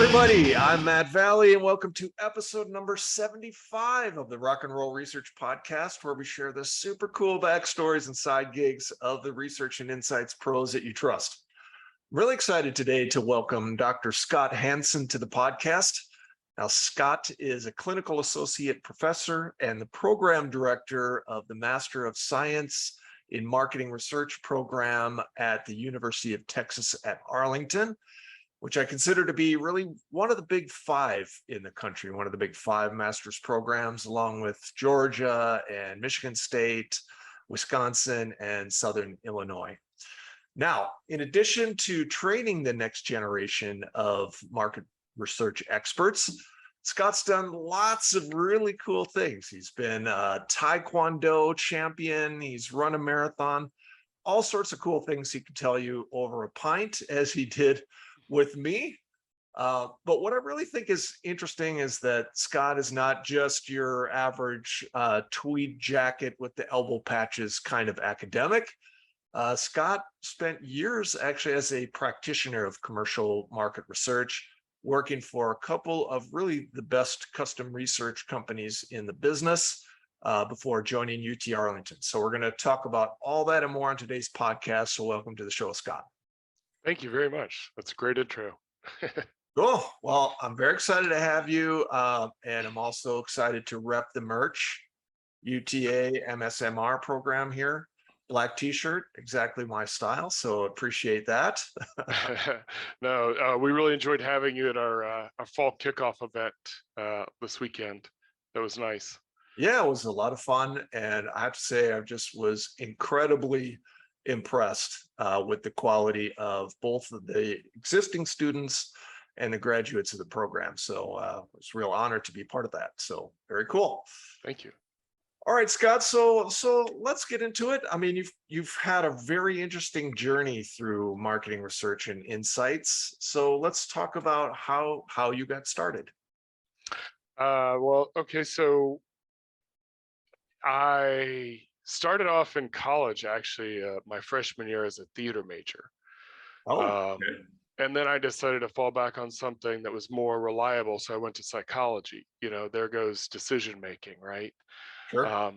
everybody, I'm Matt Valley, and welcome to episode number 75 of the Rock and Roll Research Podcast, where we share the super cool backstories and side gigs of the research and insights pros that you trust. I'm really excited today to welcome Dr. Scott Hansen to the podcast. Now, Scott is a clinical associate professor and the program director of the Master of Science in Marketing Research program at the University of Texas at Arlington, which I consider to be really one of the big five in the country, one of the big five master's programs, along with Georgia and Michigan State, Wisconsin, and Southern Illinois. Now, in addition to training the next generation of market research experts, Scott's done lots of really cool things. He's been a Taekwondo champion, he's run a marathon, all sorts of cool things he could tell you over a pint, as he did with me. But what I really think is interesting is that Scott is not just your average tweed jacket with the elbow patches kind of academic. Scott spent years actually as a practitioner of commercial market research, working for a couple of really the best custom research companies in the business before joining UT Arlington. So we're going to talk about all that and more on today's podcast. So welcome to the show, Scott. Thank you very much. That's a great intro. Cool. Well, I'm very excited to have you. And I'm also excited to rep the merch, UTA MSMR program here. Black t-shirt, exactly my style. So appreciate that. No, we really enjoyed having you at our fall kickoff event this weekend. That was nice. Yeah, it was a lot of fun. And I have to say, I just was incredibly impressed with the quality of both of the existing students and the graduates of the program. So it's a real honor to be part of that. So very cool. Thank you. All right, Scott. So let's get into it. I mean, you've had a very interesting journey through marketing research and insights. So let's talk about how you got started. Well, okay. So I started off in college, actually, my freshman year as a theater major. Okay. And then I decided to fall back on something that was more reliable. So I went to psychology. You know, there goes decision making, right? Sure.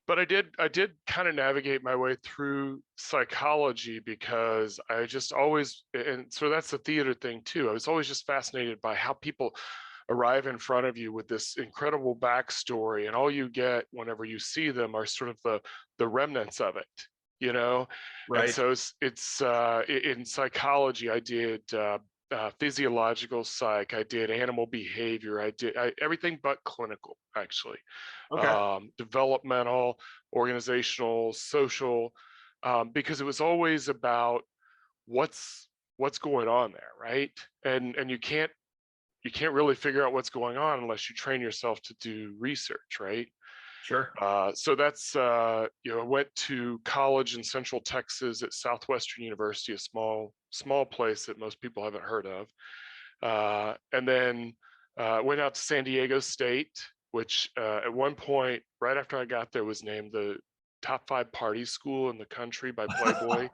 But I did kind of navigate my way through psychology because I just always, and so that's the theater thing too. I was always just fascinated by how people arrive in front of you with this incredible backstory, and all you get whenever you see them are sort of the remnants of it, you know. Right. And so it's in psychology, I did physiological psych, I did animal behavior, I did everything but clinical, actually. Okay. Developmental, organizational, social, because it was always about what's going on there, right? And you can't really figure out what's going on unless you train yourself to do research, right? Sure. So that's I went to college in Central Texas at Southwestern University, a small place that most people haven't heard of, and then went out to San Diego State, which at one point, right after I got there, was named the top 5 party school in the country by Playboy.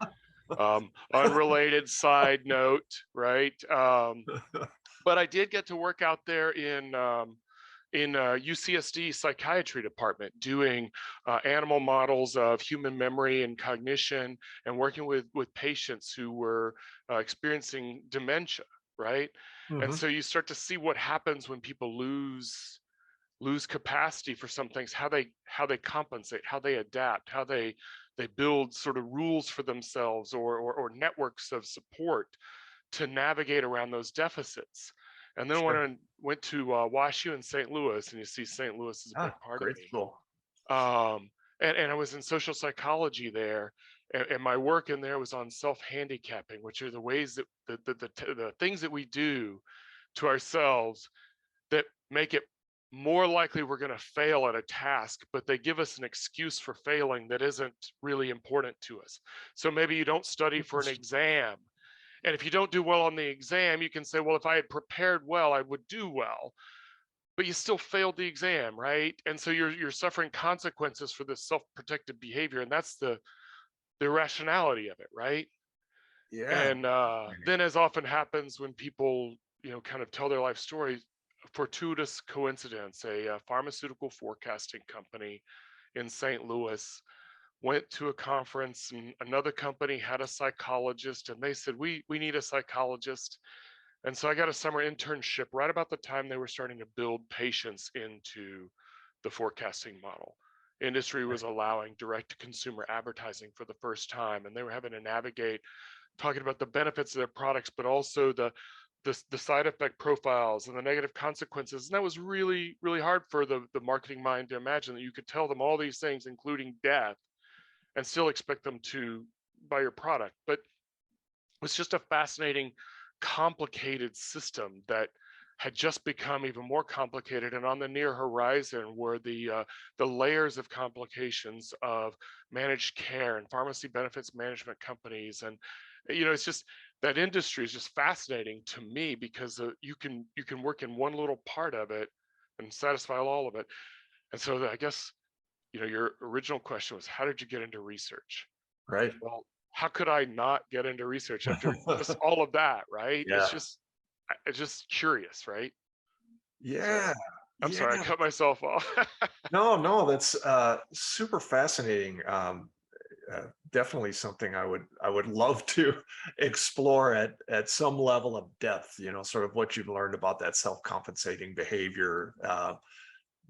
Unrelated side note, right? But I did get to work out there in UCSD psychiatry department, doing animal models of human memory and cognition, and working with patients who were experiencing dementia, right? Mm-hmm. And so you start to see what happens when people lose capacity for some things, how they compensate, how they adapt, how they build sort of rules for themselves or networks of support to navigate around those deficits. And then when I went to WashU in St. Louis, and you see St. Louis is a big part of me. School. And I was in social psychology there, and my work in there was on self-handicapping, which are the ways that the things that we do to ourselves that make it more likely we're going to fail at a task, but they give us an excuse for failing that isn't really important to us. So maybe you don't study for an exam. And if you don't do well on the exam, you can say, well, if I had prepared well, I would do well. But you still failed the exam, right? And so you're suffering consequences for this self-protective behavior, and that's the irrationality of it, right? Yeah. And then, as often happens when people kind of tell their life story. Fortuitous coincidence, a pharmaceutical forecasting company in St. Louis went to a conference, and another company had a psychologist, and they said, we need a psychologist. And so I got a summer internship right about the time they were starting to build patience into the forecasting model. Industry was allowing direct to consumer advertising for the first time, and they were having to navigate talking about the benefits of their products, but also the side effect profiles and the negative consequences. And that was really, really hard for the marketing mind to imagine, that you could tell them all these things, including death, and still expect them to buy your product. But it's just a fascinating, complicated system that had just become even more complicated. And on the near horizon were the layers of complications of managed care and pharmacy benefits management companies. And it's just, that industry is just fascinating to me, because you can work in one little part of it and satisfy all of it. And so I guess your original question was, how did you get into research? Right. Well, how could I not get into research after just all of that, right? Yeah. It's just curious, right? Yeah. So I'm sorry, I Yeah. cut myself off. No, that's super fascinating. Definitely something I would love to explore at some level of depth. Sort of what you've learned about that self-compensating behavior.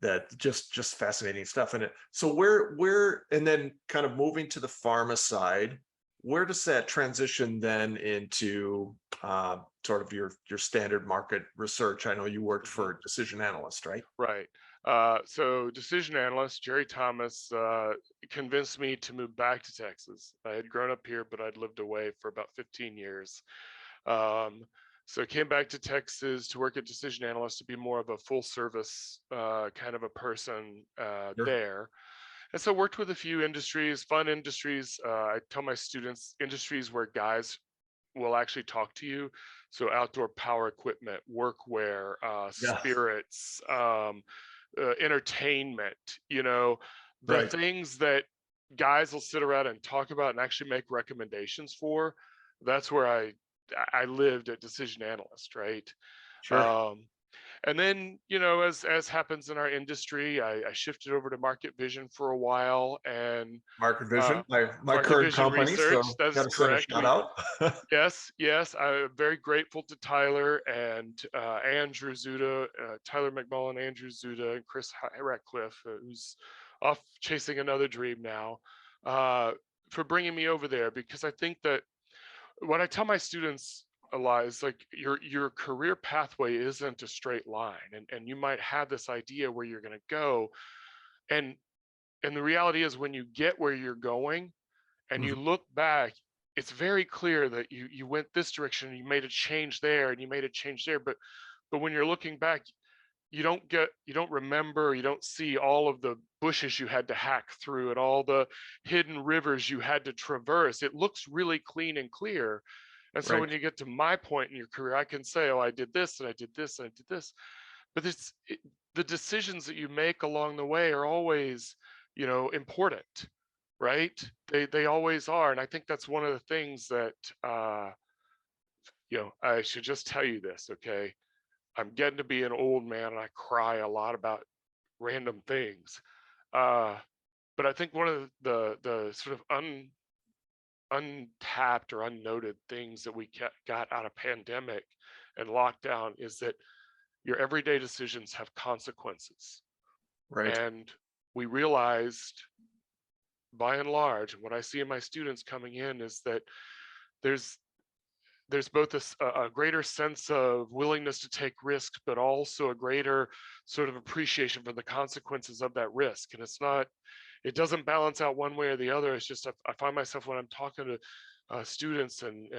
That just fascinating stuff. And so where and then kind of moving to the pharma side, where does that transition then into sort of your standard market research? I know you worked for Decision Analyst, right? Right. So decision analyst Jerry Thomas convinced me to move back to Texas. I had grown up here, but I'd lived away for about 15 years. So I came back to Texas to work at Decision Analyst, to be more of a full service kind of a person Sure. there. And so worked with a few industries, fun industries. I tell my students, industries where guys will actually talk to you. So outdoor power equipment, workwear, Yeah. spirits, entertainment, the Right. things that guys will sit around and talk about and actually make recommendations for. That's where I lived at Decision Analyst, right? Sure. Um, and then, as happens in our industry, I shifted over to Market Vision for a while, and Market Vision, uh, my Market current Vision company. Research. So That got is to send a correct. shout out. Yes, I'm very grateful to Tyler and Andrew Zuda, Tyler McMullen, Andrew Zuda, and Chris Ratcliffe, who's off chasing another dream now, for bringing me over there. Because I think that what I tell my students a lot is, like, your career pathway isn't a straight line, and you might have this idea where you're going to go, and the reality is, when you get where you're going and you Mhm. look back, it's very clear that you went this direction, and you made a change there, and you made a change there, but when you're looking back, you don't remember, you don't see all of the bushes you had to hack through and all the hidden rivers you had to traverse. It looks really clean and clear. And so Right. when you get to my point in your career, I can say, oh, I did this and I did this and I did this. But the decisions that you make along the way are always, important, right? They always are. And I think that's one of the things that I should just tell you this, okay? I'm getting to be an old man, and I cry a lot about random things. Uh, but I think one of the sort of untapped or unnoted things that we got out of pandemic and lockdown is that your everyday decisions have consequences. Right. And we realized, by and large, what I see in my students coming in is that there's both a greater sense of willingness to take risks, but also a greater sort of appreciation for the consequences of that risk. And it doesn't balance out one way or the other. It's just, I find myself, when I'm talking to students and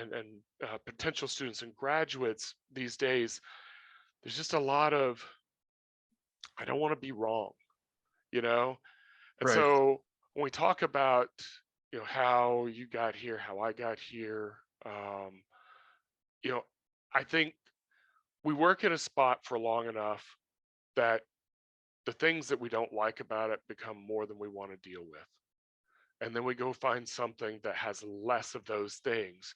potential students and graduates these days, there's just a lot of, I don't want to be wrong, you know? And Right. so when we talk about, how you got here, how I got here, you know, I think we work in a spot for long enough that the things that we don't like about it become more than we want to deal with. And then we go find something that has less of those things.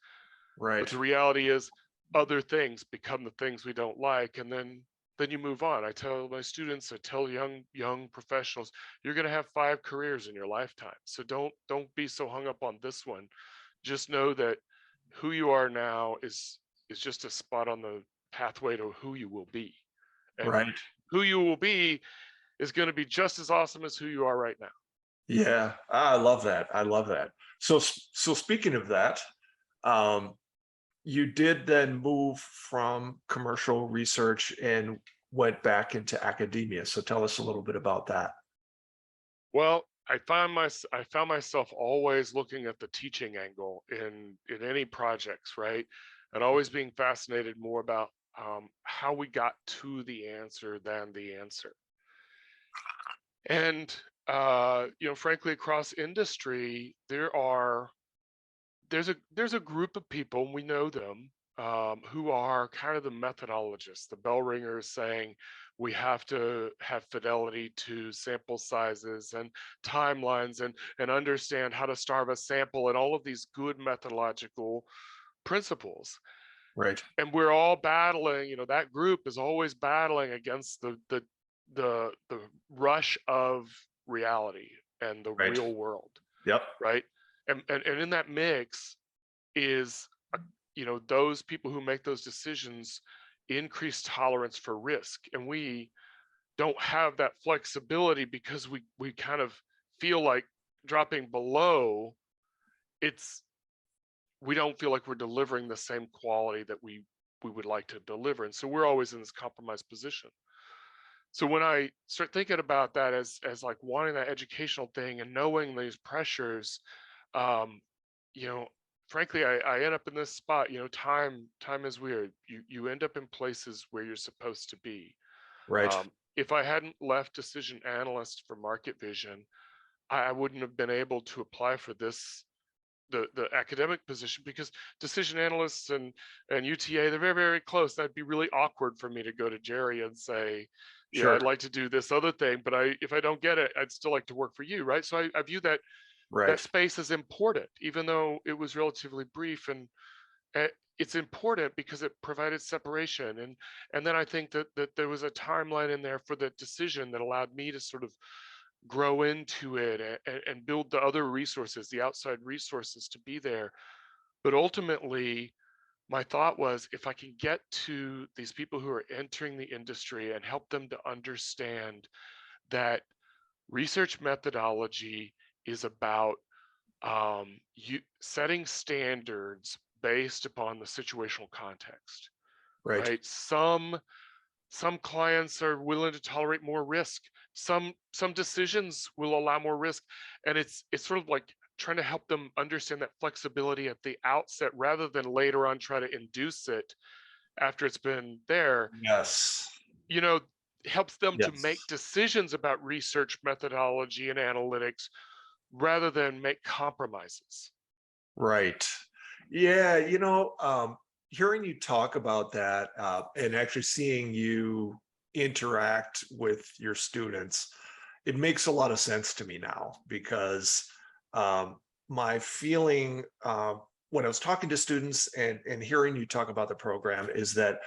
But Right. the reality is, other things become the things we don't like, and then you move on. I tell my students, I tell young professionals, you're going to have 5 careers in your lifetime, so don't be so hung up on this one. Just know that who you are now is just a spot on the pathway to who you will be, and Right. who you will be is going to be just as awesome as who you are right now. Yeah, I love that. I love that. So speaking of that, um, you did then move from commercial research and went back into academia. So tell us a little bit about that. Well, I found myself always looking at the teaching angle in any projects, right? And always being fascinated more about how we got to the answer than the answer. And frankly, across industry, there's a group of people, and we know them, who are kind of the methodologists, the bell ringers, saying we have to have fidelity to sample sizes and timelines and understand how to starve a sample and all of these good methodological principles. Right. And we're all battling, that group is always battling against the rush of reality and the Right. real world, Yep. right? And in that mix is those people who make those decisions increase tolerance for risk, and we don't have that flexibility because we kind of feel like dropping below, it's we don't feel like we're delivering the same quality that we would like to deliver, and so we're always in this compromised position. So when I start thinking about that as like wanting that educational thing and knowing these pressures, um, you know, frankly, I end up in this spot. Time is weird. You end up in places where you're supposed to be. Right. If I hadn't left decision analyst for market vision, I wouldn't have been able to apply for the academic position, because decision analysts and UTA, they're very, very close. That'd be really awkward for me to go to Jerry and say, Sure. I'd like to do this other thing, but if I don't get it, I'd still like to work for you, right? So I view that Right. space is important, even though it was relatively brief, and uh, it's important because it provided separation. And then I think that there was a timeline in there for the decision that allowed me to sort of grow into it and build the other resources, the outside resources to be there. But ultimately, my thought was, if I can get to these people who are entering the industry and help them to understand that research methodology is about you setting standards based upon the situational context, Right. right? Some clients are willing to tolerate more risk. Some decisions will allow more risk, and it's sort of like trying to help them understand that flexibility at the outset rather than later on try to induce it after it's been there. Yes. You know, helps them to make Yes. decisions about research methodology and analytics rather than make compromises. Right. Yeah, hearing you talk about that, and actually seeing you interact with your students, it makes a lot of sense to me now, because um, my feeling when I was talking to students and hearing you talk about the program is that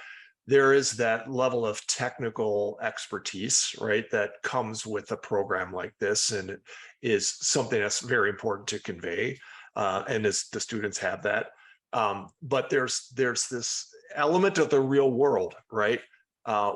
there is that level of technical expertise, right, that comes with a program like this, and it is something that's very important to convey, and as the students have that. But there's this element of the real world, right,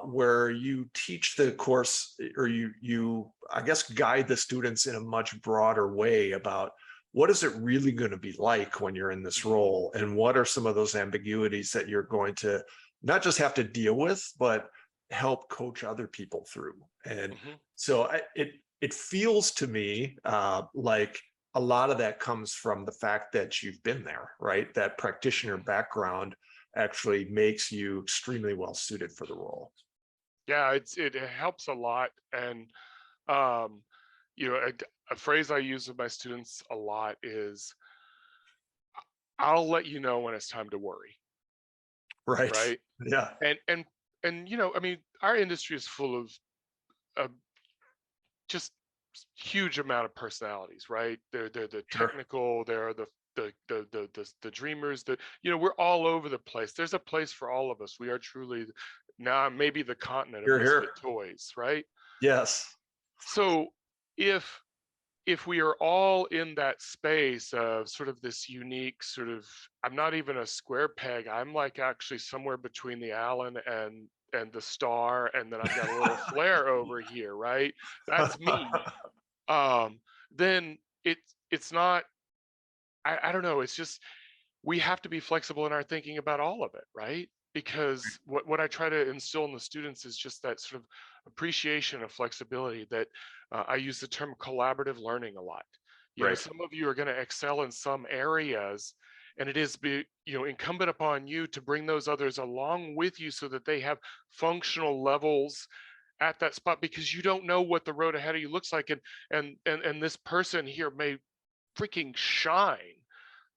where you teach the course, or you I guess guide the students in a much broader way about what is it really going to be like when you're in this role, and what are some of those ambiguities that you're going to not just have to deal with, but help coach other people through. And Mhm. so it feels to me like a lot of that comes from the fact that you've been there, right? That practitioner background actually makes you extremely well suited for the role. Yeah, it helps a lot. And um, a phrase I use with my students a lot is, I'll let you know when it's time to worry, Right. right? Yeah. And I mean, our industry is full of just huge amount of personalities, right? They're the Sure. technical, they're the the dreamers, we're all over the place. There's a place for all of us. We are truly now maybe the continent of You're misfit here. toys, right? Yes. So if we are all in that space of sort of this unique sort of, I'm not even a square peg, I'm like actually somewhere between the Allen and the star, and then I've got a little flare over here, right? That's me. Then it's not, I don't know, it's just, we have to be flexible in our thinking about all of it, right? Because what I try to instill in the students is just that sort of appreciation of flexibility, that I use the term collaborative learning a lot. Right. Some of you are going to excel in some areas, and it is incumbent upon you to bring those others along with you so that they have functional levels at that spot, because you don't know what the road ahead of you looks like, and this person here may freaking shine.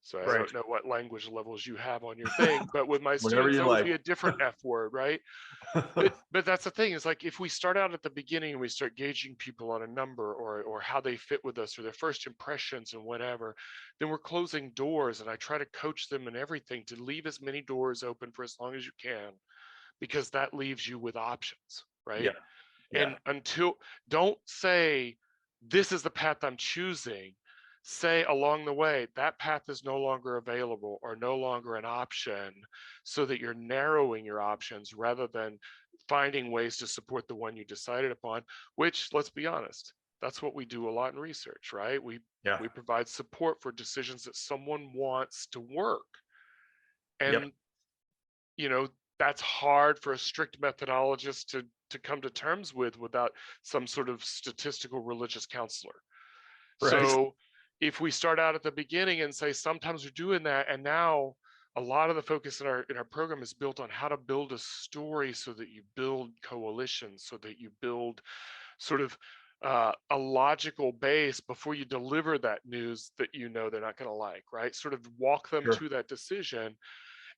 So I Right. don't know what language levels you have on your thing, but with my Whatever students, you that would like. be a different F word, right? But that's the thing, is like, if we start out at the beginning and we start gauging people on a number or how they fit with us or their first impressions and whatever, then we're closing doors. And I try to coach them and everything to leave as many doors open for as long as you can, because that leaves you with options, Yeah. right? Yeah. And don't say, this is the path I'm choosing. Say along the way, that path is no longer available or no longer an option, so that you're narrowing your options rather than finding ways to support the one you decided upon, which, let's be honest, that's what we do a lot in research, right? Yeah. We provide support for decisions that someone wants to work. Yep. And that's hard for a strict methodologist to come to terms with without some sort of statistical religious counselor. Right. So if we start out at the beginning and say, sometimes we're doing that, and now a lot of the focus in our program is built on how to build a story so that you build coalitions, so that you build sort of a logical base before you deliver that news that they're not going to like, right? Sort of walk them Sure. to that decision.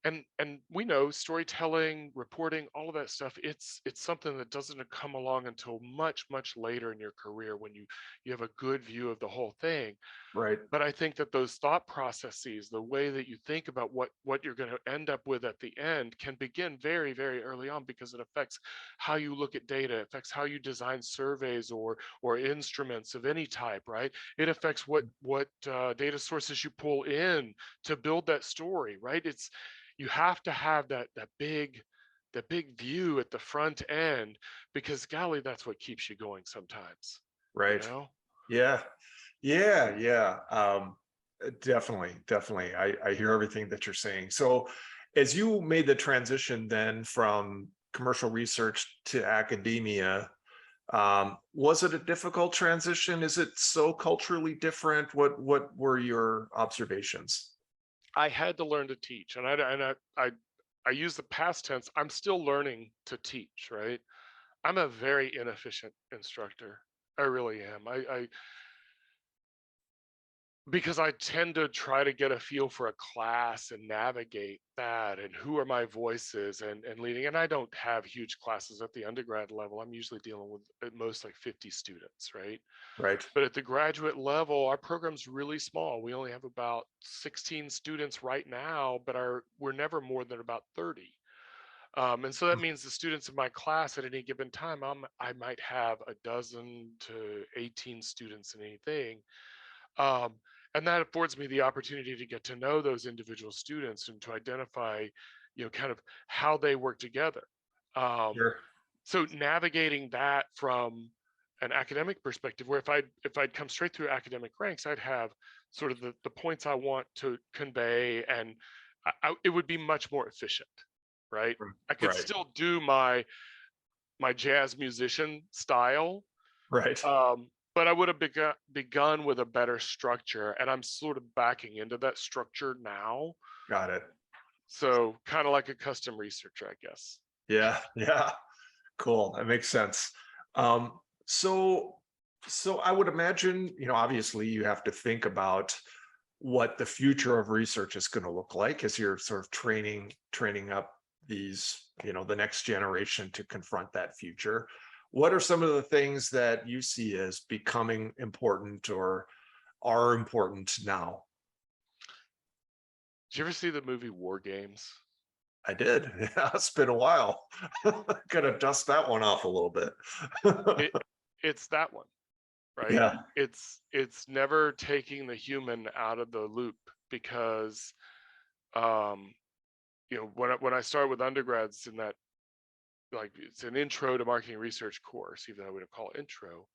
And we know storytelling, reporting, all of that stuff, it's something that doesn't come along until much later in your career, when you have a good view of the whole thing. Right. But I think that those thought processes, the way that you think about what you're going to end up with at the end, can begin very early on, because it affects how you look at data, it affects how you design surveys or instruments of any type, right? It affects what data sources you pull in to build that story, right? You have to have that big view at the front end, because golly, that's what keeps you going sometimes. Right. Yeah. Yeah. Yeah. Definitely. I hear everything that you're saying. So as you made the transition then from commercial research to academia, was it a difficult transition? Is it so culturally different? What were your observations? I had to learn to teach, and I use the past tense. I'm still learning to teach, right? I'm a very inefficient instructor. I really am. I because I tend to try to get a feel for a class and navigate that, and who are my voices and leading. And I don't have huge classes at the undergrad level. I'm usually dealing with at most like 50 students, right? Right. But at the graduate level, our program's really small. We only have about 16 students right now, but we're never more than about 30. And so that means the students in my class at any given time, I might have a dozen to 18 students in anything. Um, and that affords me the opportunity to get to know those individual students and to identify, kind of how they work together. Um, Sure. so navigating that from an academic perspective, where if I'd come straight through academic ranks, I'd have sort of the points I want to convey, and it would be much more efficient, right? I could Right. still do my jazz musician style, Right. but I would have begun with a better structure, and I'm sort of backing into that structure now. Got it. So kind of like a custom researcher, I guess. Yeah. Yeah. Cool. That makes sense. Um, so I would imagine, obviously you have to think about what the future of research is going to look like as you're sort of training up these, the next generation to confront that future. What are some of the things that you see as becoming important or are important now? Did you ever see the movie War Games? I did. Yeah, it's been a while. Gotta dust that one off a little bit. It it's that one, right? Yeah. It's never taking the human out of the loop because um when I started with undergrads in that, like, it's an intro to marketing research course, even though we don't call it intro.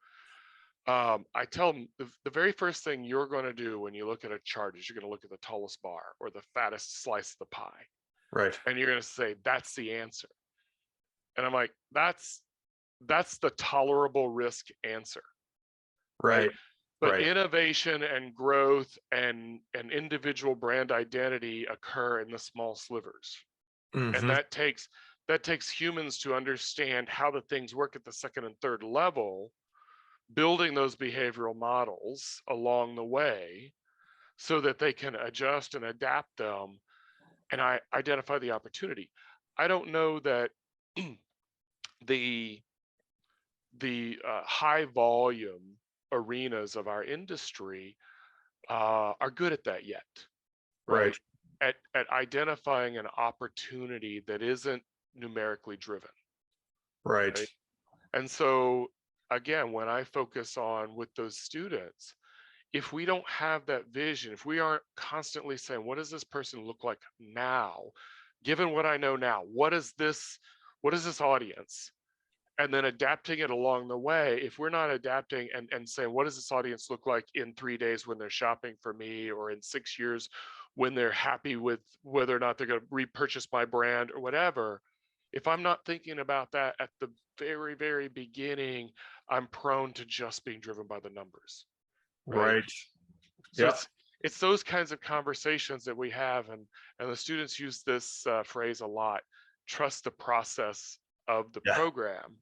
I tell them the very first thing you're going to do when you look at a chart is you're going to look at the tallest bar or the fattest slice of the pie, Right. and you're going to say that's the answer. And I'm like, that's the tolerable risk answer, right? Right. But Right. innovation and growth and individual brand identity occur in the small slivers, and Hmm. that takes humans to understand how the things work at the second and third level, building those behavioral models along the way so that they can adjust and adapt them and I identify the opportunity. I don't know that the high volume arenas of our industry are good at that yet, Right. right? At identifying an opportunity that isn't numerically driven, Right. right? And so again, when I focus on with those students, if we don't have that vision, if we aren't constantly saying, what does this person look like now, given what I know now, what is this audience? And then adapting it along the way. If we're not adapting and saying, what does this audience look like in 3 days when they're shopping for me, or in 6 years when they're happy with whether or not they're going to repurchase my brand or whatever, if I'm not thinking about that at the very, very beginning, I'm prone to just being driven by the numbers, right? Right. So Yeah. it's those kinds of conversations that we have, and the students use this phrase a lot: trust the process of the Yeah. program.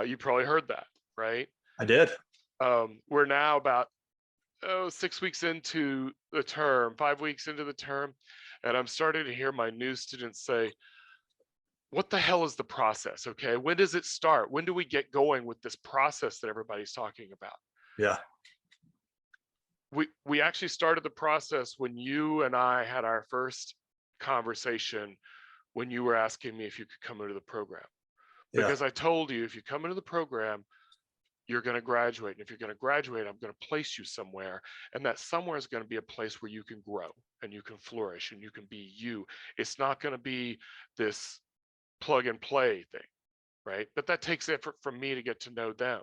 You probably heard that, right? I did. We're now about 6 weeks into the term, 5 weeks into the term, and I'm starting to hear my new students say, what the hell is the process? Okay, when does it start? When do we get going with this process that everybody's talking about? Yeah. We actually started the process when you and I had our first conversation, when you were asking me if you could come into the program. Yeah. Because I told you, if you come into the program, you're going to graduate. And if you're going to graduate, I'm going to place you somewhere. And that somewhere is going to be a place where you can grow and you can flourish and you can be you. It's not going to be this plug and play thing, right? But that takes effort from me to get to know them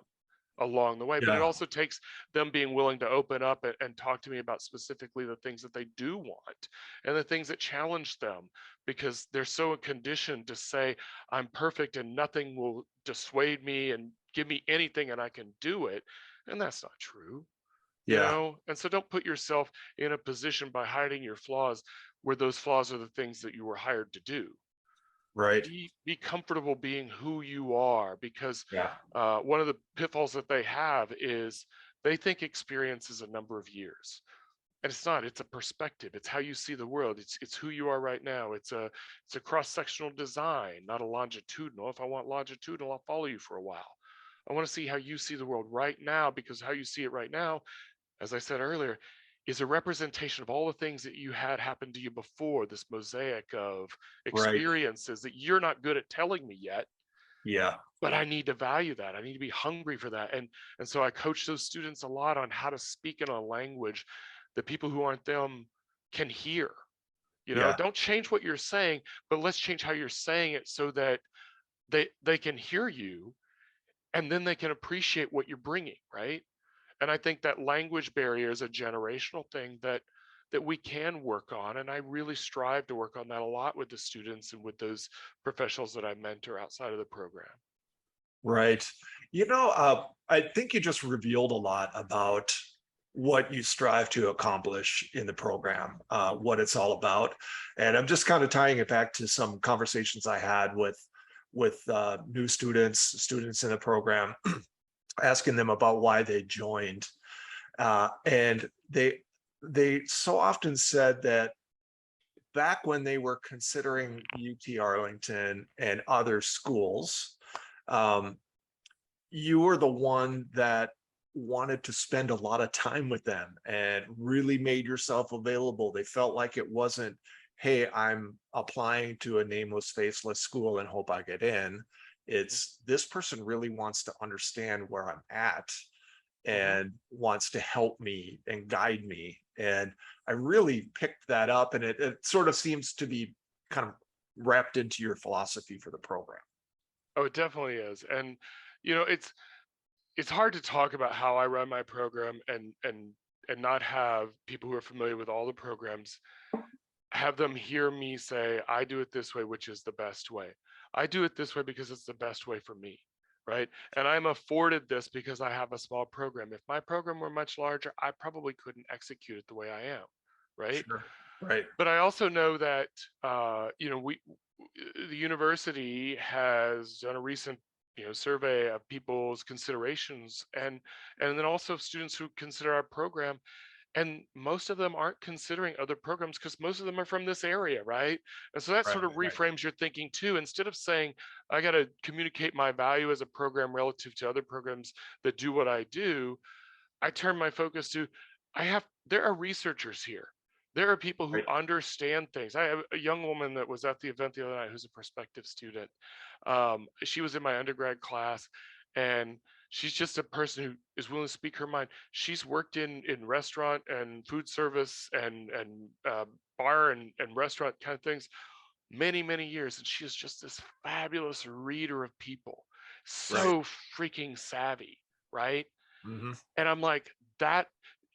along the way. But it Yeah. also takes them being willing to open up and talk to me about specifically the things that they do want and the things that challenge them, because they're so conditioned to say, I'm perfect and nothing will dissuade me and give me anything and I can do it. And that's not true, you Yeah. know? And so don't put yourself in a position by hiding your flaws where those flaws are the things that you were hired to do. Right. Be comfortable being who you are, because Yeah. one of the pitfalls that they have is they think experience is a number of years, and it's not. It's a perspective. It's how you see the world. It's who you are right now. It's a cross-sectional design, not a longitudinal. If I want longitudinal, I'll follow you for a while. I want to see how you see the world right now, because how you see it right now, as I said earlier, is a representation of all the things that you had happen to you before, this mosaic of Right. experiences that you're not good at telling me yet, Yeah. but I need to value that. I need to be hungry for that. And so I coach those students a lot on how to speak in a language that people who aren't them can hear. You know, Yeah. don't change what you're saying, but let's change how you're saying it so that they can hear you, and then they can appreciate what you're bringing, right? And I think that language barrier is a generational thing that we can work on, and I really strive to work on that a lot with the students and with those professionals that I mentor outside of the program. Right. I think you just revealed a lot about what you strive to accomplish in the program, what it's all about. And I'm just kind of tying it back to some conversations I had with new students in the program, asking them about why they joined. And they so often said that back when they were considering UT Arlington and other schools, um, you were the one that wanted to spend a lot of time with them and really made yourself available. They felt like it wasn't hey, I'm applying to a nameless, faceless school and hope I get in. It's this person really wants to understand where I'm at and wants to help me and guide me. And I really picked that up, and it sort of seems to be kind of wrapped into your philosophy for the program. Oh, it definitely is. And it's hard to talk about how I run my program and not have people who are familiar with all the programs have them hear me say, I do it this way, which is the best way. I do it this way because it's the best way for me, right? And I'm afforded this because I have a small program. If my program were much larger, I probably couldn't execute it the way I am, right? Sure. Right. But I also know that the university has done a recent survey of people's considerations and then also students who consider our program, and most of them aren't considering other programs because most of them are from this area, right? And so that Right. sort of Right. reframes your thinking too. Instead of saying I got to communicate my value as a program relative to other programs that do what I do, I turn my focus to there are researchers here. There are people who Right. understand things. I have a young woman that was at the event the other night who's a prospective student. She was in my undergrad class, and she's just a person who is willing to speak her mind. She's worked in restaurant and food service and bar and restaurant kind of things many years, and she is just this fabulous reader of people, Right. so freaking savvy, right? Hmm. And I'm like, that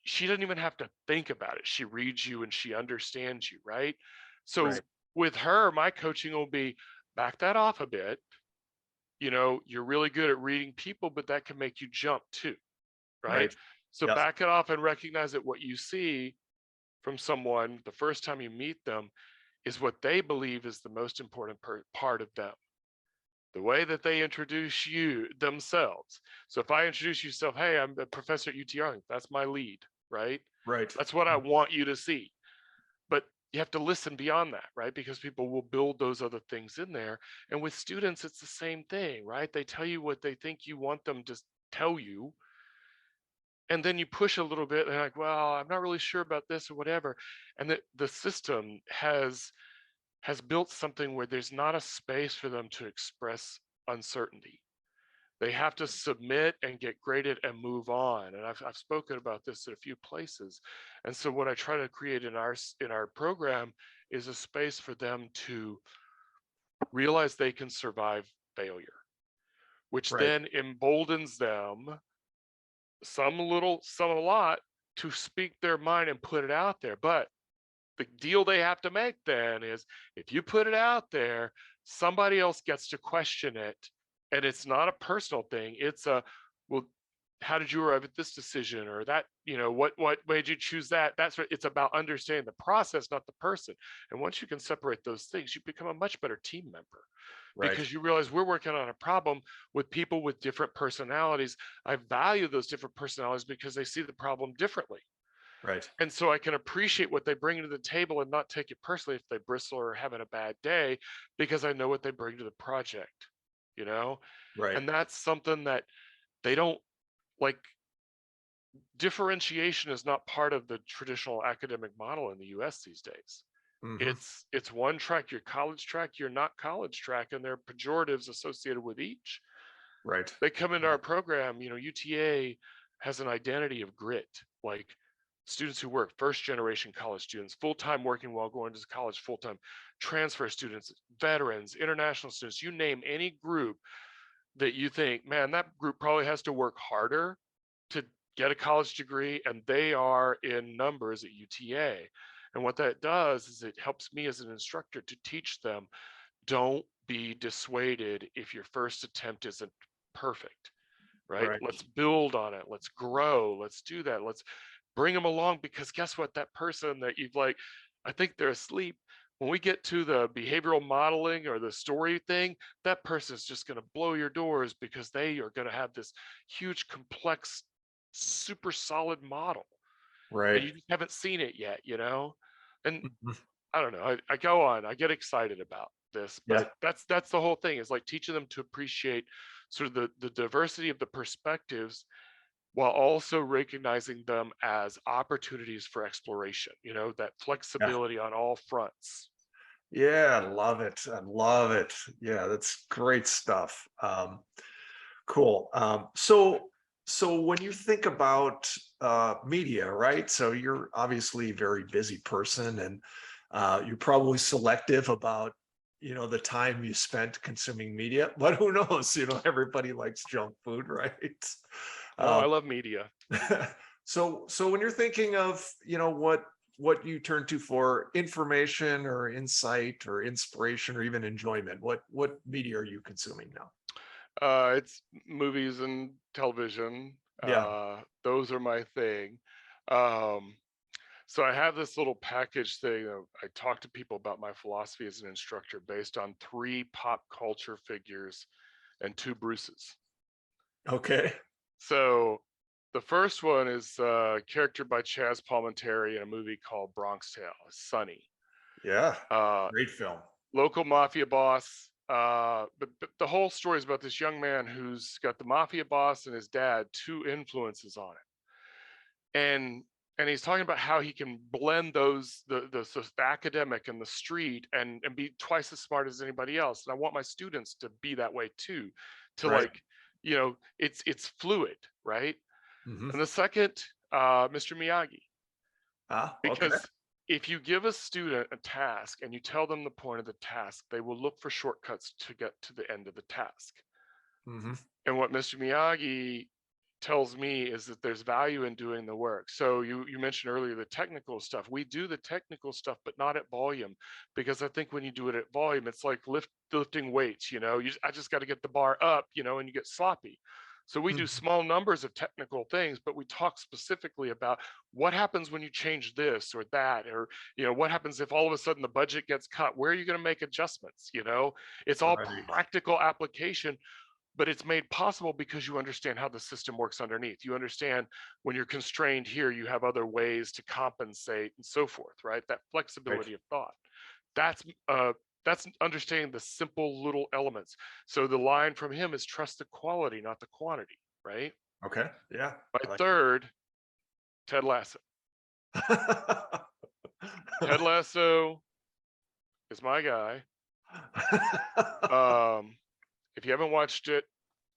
she doesn't even have to think about it. She reads you and she understands you, right? So Right. with her, my coaching will be back that off a bit. You're really good at reading people, but that can make you jump too, right? Right. So Yes. back it off and recognize that what you see from someone the first time you meet them is what they believe is the most important part of them, the way that they introduce you themselves. So if I introduce yourself, hey, I'm a professor at UT Arlington, that's my lead, right? Right. That's what I want you to see. But you have to listen beyond that, right? Because people will build those other things in there. And with students, it's the same thing, right? They tell you what they think you want them to tell you. And then you push a little bit and they're like, well, I'm not really sure about this or whatever. And the system has built something where there's not a space for them to express uncertainty. They have to submit and get graded and move on. And I've spoken about this at a few places. And so what I try to create in our program is a space for them to realize they can survive failure, which Right. then emboldens them, some a little, some a lot, to speak their mind and put it out there. But the deal they have to make then is if you put it out there, somebody else gets to question it. And it's not a personal thing. It's well, how did you arrive at this decision? Or that, what made you choose that? That's what it's about, understanding the process, not the person. And once you can separate those things, you become a much better team member Right. because you realize we're working on a problem with people with different personalities. I value those different personalities because they see the problem differently. Right. And so I can appreciate what they bring to the table and not take it personally if they bristle or are having a bad day, because I know what they bring to the project, you know? Right. And that's something that they don't like. Differentiation is not part of the traditional academic model in the US these days. Hmm. It's one track, your college track, you're not college track, and there are pejoratives associated with each. Right. They come into our program, UTA has an identity of grit, like students who work, first generation college students, full-time working while going to college full-time, transfer students, veterans, international students, you name any group that you think, man, that group probably has to work harder to get a college degree, and they are in numbers at UTA. And what that does is it helps me as an instructor to teach them, don't be dissuaded if your first attempt isn't perfect, right? Right. Let's build on it. Let's grow. Let's do that. Let's bring them along, because guess what? That person that you've like, I think they're asleep. When we get to the behavioral modeling or the story thing, that person is just going to blow your doors because they are going to have this huge, complex, super solid model. And Right. you just haven't seen it yet, And Mhm. I don't know. I go on. I get excited about this, Yeah. but that's the whole thing. Is like teaching them to appreciate sort of the diversity of the perspectives while also recognizing them as opportunities for exploration. That Yeah. flexibility on all fronts. Yeah, I love it. I love it. Yeah, that's great stuff. Cool. So when you think about media, right? So you're obviously a very busy person, and you're probably selective about, the time you spent consuming media. But who knows? Everybody likes junk food, right? No, I Um, love media. so when you're thinking of, what you turn to for information or insight or inspiration or even enjoyment, what media are you consuming now? It's movies and television. Yeah. Those are my thing. Um, so I have this little package thing. I talk to people about my philosophy as an instructor based on 3 pop culture figures and 2 Bruces. Okay. So the first one is a character by Chaz Palminteri in a movie called Bronx Tale, Sonny. Yeah. Uh, Great film. Local mafia boss. But the whole story is about this young man who's got the mafia boss and his dad, 2 influences on it. And he's talking about how he can blend those the academic and the street and be twice as smart as anybody else. And I want my students to be that way too, to Right. like, it's fluid, right? Hmm. And the second, Mr. Miyagi, Ah, okay. because if you give a student a task and you tell them the point of the task, they will look for shortcuts to get to the end of the task. Hmm. And what Mr. Miyagi tells me is that there's value in doing the work. So you mentioned earlier the technical stuff. We do the technical stuff, but not at volume, because I think when you do it at volume, it's like lifting weights. I just got to get the bar up, and you get sloppy. So we do small numbers of technical things, but we talk specifically about what happens when you change this or that, or what happens if all of a sudden the budget gets cut. Where are you going to make adjustments? It's all Right. practical application, but it's made possible because you understand how the system works underneath. You understand when you're constrained here, you have other ways to compensate and so forth, right? That Right. flexibility of thought. That's uh, that's understanding the simple little elements. So the line from him is trust the quality, not the quantity, right? Okay. Yeah. My I like third, Ted Lasso. it. Ted Lasso is my guy. Um, if you haven't watched it,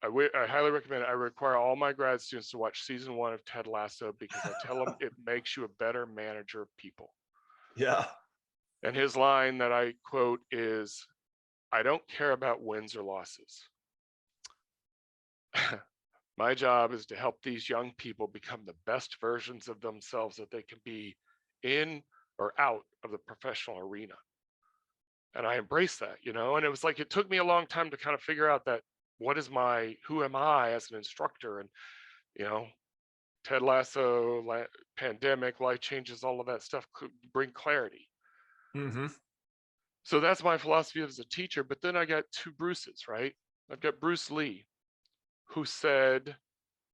I highly recommend it. I require all my grad students to watch season 1 of Ted Lasso because I tell them it makes you a better manager of people. Yeah. And his line that I quote is, I don't care about wins or losses. My job is to help these young people become the best versions of themselves that they can be in or out of the professional arena. And I embrace that, and it was like, it took me a long time to kind of figure out that who am I as an instructor? And, you know, Ted Lasso, pandemic, life changes, all of that stuff could bring clarity. Hmm. So that's my philosophy as a teacher. But then I got 2 Bruces, right? I've got Bruce Lee, who said,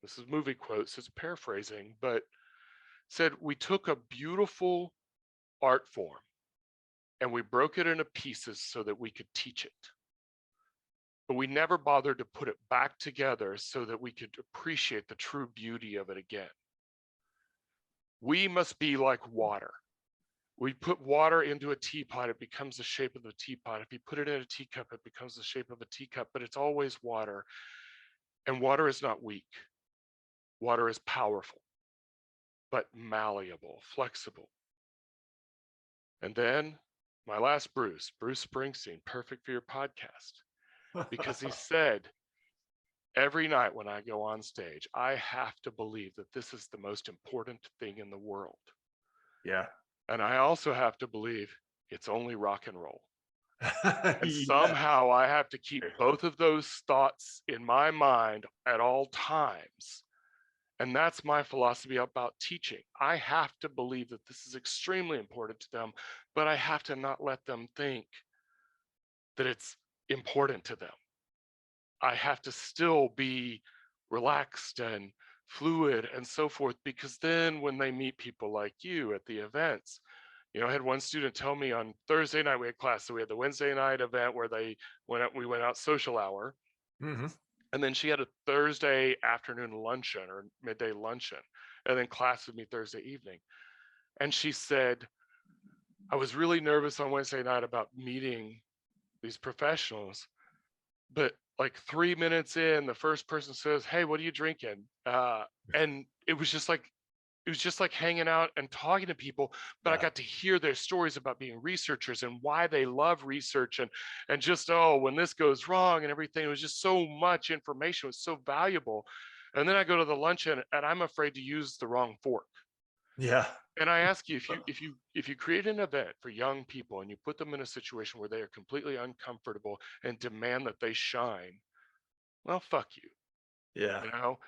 this is movie quotes, it's paraphrasing, but said, we took a beautiful art form and we broke it into pieces so that we could teach it. But we never bothered to put it back together so that we could appreciate the true beauty of it again. We must be like water. We put water into a teapot, it becomes the shape of the teapot. If you put it in a teacup, it becomes the shape of a teacup, but it's always water. And water is not weak. Water is powerful, but malleable, flexible. And then my last Bruce Springsteen, perfect for your podcast, because he said, every night when I go on stage, I have to believe that this is the most important thing in the world. Yeah. And I also have to believe it's only rock and roll. And Yeah. somehow I have to keep both of those thoughts in my mind at all times. And that's my philosophy about teaching. I have to believe that this is extremely important to them, but I have to not let them think that it's important to them. I have to still be relaxed and fluid and so forth, because then when they meet people like you at the events, I had one student tell me on Thursday night we had class, so we had the Wednesday night event where we went out social hour, Hmm. and then she had a Thursday afternoon luncheon or midday luncheon, and then class with me Thursday evening. And she said, I was really nervous on Wednesday night about meeting these professionals, but like 3 minutes in, the first person says, "Hey, what are you drinking?" And it was just like hanging out and talking to people, but I Yeah. got to hear their stories about being researchers and why they love research, and just, oh, when this goes wrong and everything. It was just so much information. It was so valuable. And then I go to the luncheon and I'm afraid to use the wrong fork. Yeah. And I ask you, if you create an event for young people and you put them in a situation where they are completely uncomfortable and demand that they shine, well, fuck you. Yeah. You know,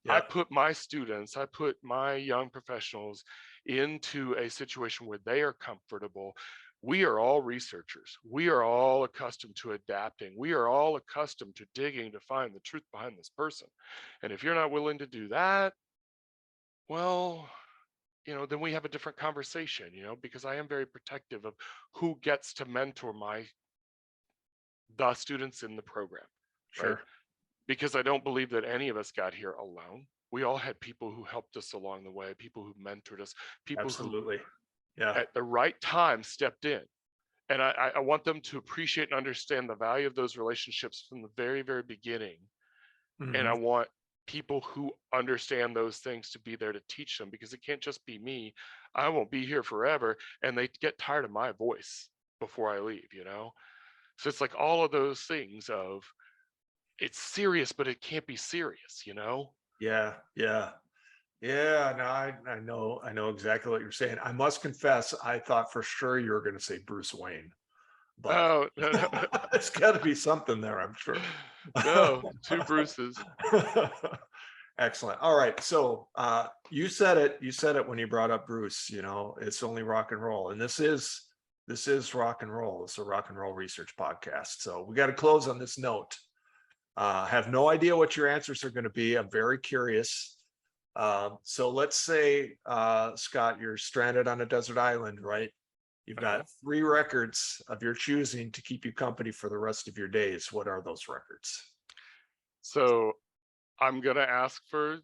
I Yeah. put my students, I put my young professionals into a situation where they are comfortable. We are all researchers. We are all accustomed to adapting. We are all accustomed to digging to find the truth behind this person. And if you're not willing to do that, well, then we have a different conversation, because I am very protective of who gets to mentor the students in the program, right? Sure. Because I don't believe that any of us got here alone. We all had people who helped us along the way, people who mentored us, people who Absolutely. Yeah. at the right time stepped in. And I want them to appreciate and understand the value of those relationships from the very, very beginning. And I Mhm. want people who understand those things to be there to teach them, because it can't just be me. I won't be here forever. And they get tired of my voice before I leave. So it's like all of those things of, it's serious, but it can't be serious. Yeah. Yeah. Yeah. No, I know exactly what you're saying. I must confess, I thought for sure you were going to say Bruce Wayne, but Oh, no, it's got to be something there, I'm sure. no, two Bruces. Excellent. All right. So you said it. You said it when you brought up Bruce. It's only rock and roll, and this is rock and roll. It's a rock and roll research podcast. So we got to close on this note. Have no idea what your answers are going to be. I'm very curious. So let's say, Scott, you're stranded on a desert island, right? You've got 3 records of your choosing to keep you company for the rest of your days. What are those records? So I'm gonna ask for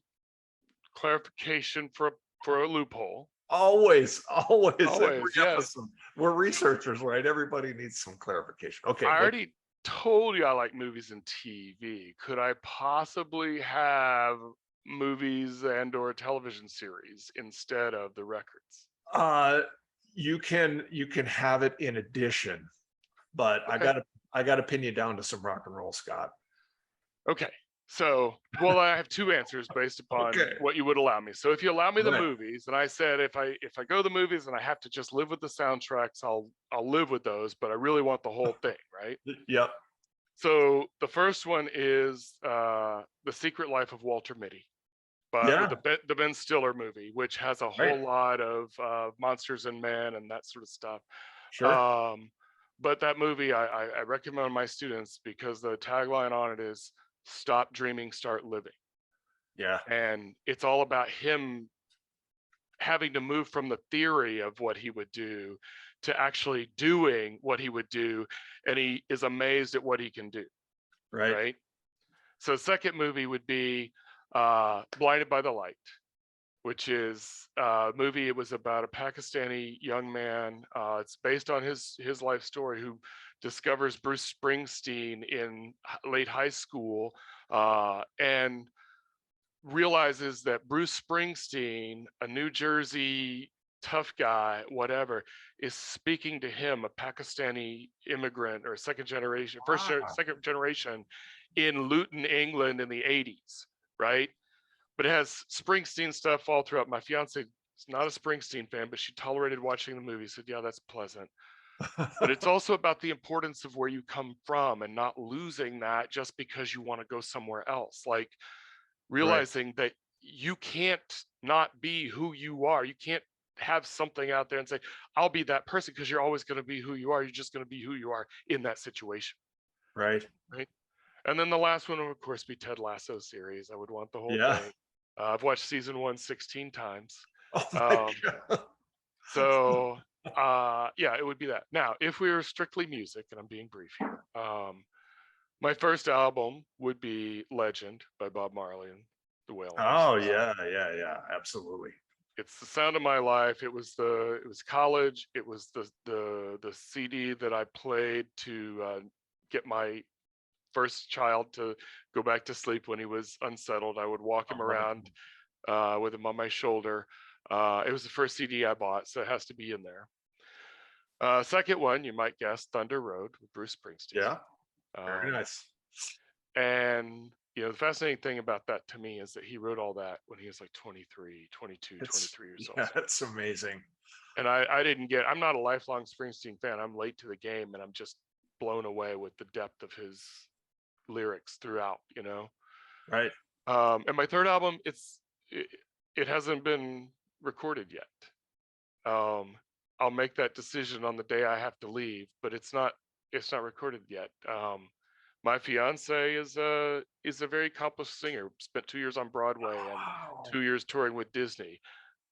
clarification for a loophole. Always, always, every Always, yes. episode. We're researchers, right? Everybody needs some clarification. Okay, I what? already told you I like movies and TV. Could I possibly have movies and or television series instead of the records? Uh, you can have it in addition, but I Okay. gotta pin you down to some rock and roll, Scott. Okay. So, well, I have 2 answers based upon Okay, what you would allow me. So, if you allow me the right. movies, and I said if I go to the movies and I have to just live with the soundtracks, I'll live with those, but I really want the whole thing, right? Yep. So, the first one is The Secret Life of Walter Mitty, but with Yeah. the Ben Stiller movie, which has a Right. whole lot of monsters and men and that sort of stuff. Sure. Um, but that movie I recommend my students because the tagline on it is "Stop dreaming, start living," Yeah. and it's all about him having to move from the theory of what he would do to actually doing what he would do, and he is amazed at what he can do. Right. Right. So, second movie would be Blinded by the Light, which is a movie. It was about a Pakistani young man. It's based on his life story, who discovers Bruce Springsteen in late high school, and realizes that Bruce Springsteen, a New Jersey tough guy, whatever, is speaking to him, a Pakistani immigrant or second generation, Wow. second generation in Luton, England in the 80s, right? But it has Springsteen stuff all throughout. My fiance is not a Springsteen fan, but she tolerated watching the movie. Said, "Yeah, that's pleasant." But it's also about the importance of where you come from and not losing that just because you want to go somewhere else. Like Right. realizing that you can't not be who you are. You can't have something out there and say, "I'll be that person," because you're always going to be who you are. You're just going to be who you are in that situation, Right. right? And then the last one would, of course, be Ted Lasso series. I would want the whole Yeah. thing. I've watched season 1 16 times. Oh my Um, God. so, yeah, it would be that. Now, if we were strictly music, and I'm being brief here, my first album would be Legend by Bob Marley and the Wailers. Oh yeah. Yeah. Yeah. Absolutely. it's the sound of my life. It was college. It was the CD that I played to get my first child to go back to sleep when he was unsettled. I would walk him around with him on my shoulder. It was the first CD I bought, so it has to be in there. Second one, you might guess, Thunder Road with Bruce Springsteen. Yeah, very nice. And the fascinating thing about that to me is that he wrote all that when he was like 23 years old. Yeah, that's amazing. And I'm not a lifelong Springsteen fan. I'm late to the game, and I'm just blown away with the depth of his lyrics throughout, Right. And my third album, it hasn't been recorded yet. I'll make that decision on the day I have to leave, but it's not recorded yet. My fiance is a very accomplished singer. Spent 2 years on Broadway and 2 years touring with Disney.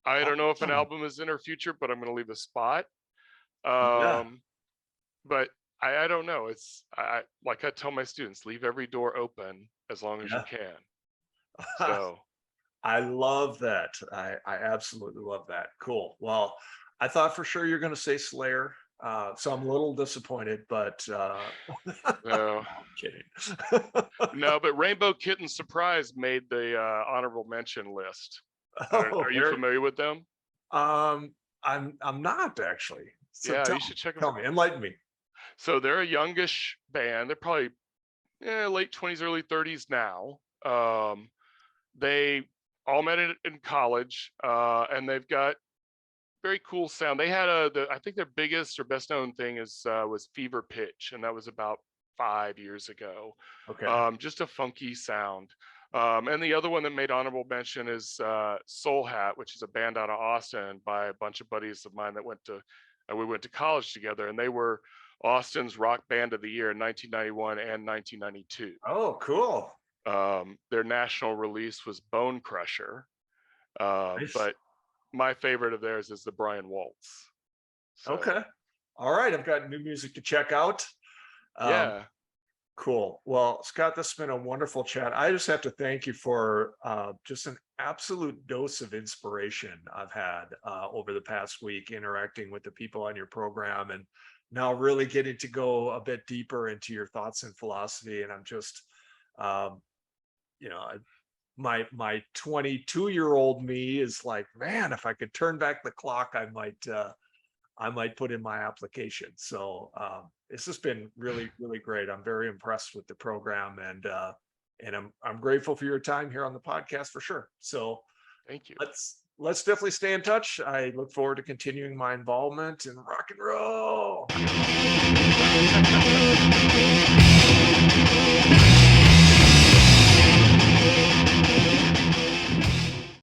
I don't know if an album is in her future, but I'm going to leave a spot. But I don't know. Like I tell my students, leave every door open as long as you can. So I love that. I absolutely love that. Cool. Well, I thought for sure you're going to say Slayer. So I'm a little disappointed, but no, I'm kidding. No, but Rainbow Kitten Surprise made the honorable mention list. Are you familiar with them? I'm not actually. So yeah, you should check them tell out. Me, enlighten me. So they're a youngish band. They're probably late 20s, early 30s now. They all met in college, and they've got very cool sound. They had I think their biggest or best known thing was Fever Pitch, and that was about 5 years ago. Okay. Just a funky sound. And the other one that made honorable mention is Soul Hat, which is a band out of Austin by a bunch of buddies of mine that we went to college together, and they were Austin's Rock Band of the Year in 1991 and 1992. Oh, cool. Their national release was Bone Crusher. Nice. But my favorite of theirs is the Brian Waltz. So, okay. All right. I've got new music to check out. Yeah. Cool. Well, Scott, this has been a wonderful chat. I just have to thank you for just an absolute dose of inspiration I've had over the past week interacting with the people on your program, and now really getting to go a bit deeper into your thoughts and philosophy. And I'm just, my 22-year-old me is like, man, if I could turn back the clock, I might put in my application. So it's just been really, really great. I'm very impressed with the program, and I'm grateful for your time here on the podcast for sure. So thank you. Let's definitely stay in touch. I look forward to continuing my involvement in rock and roll.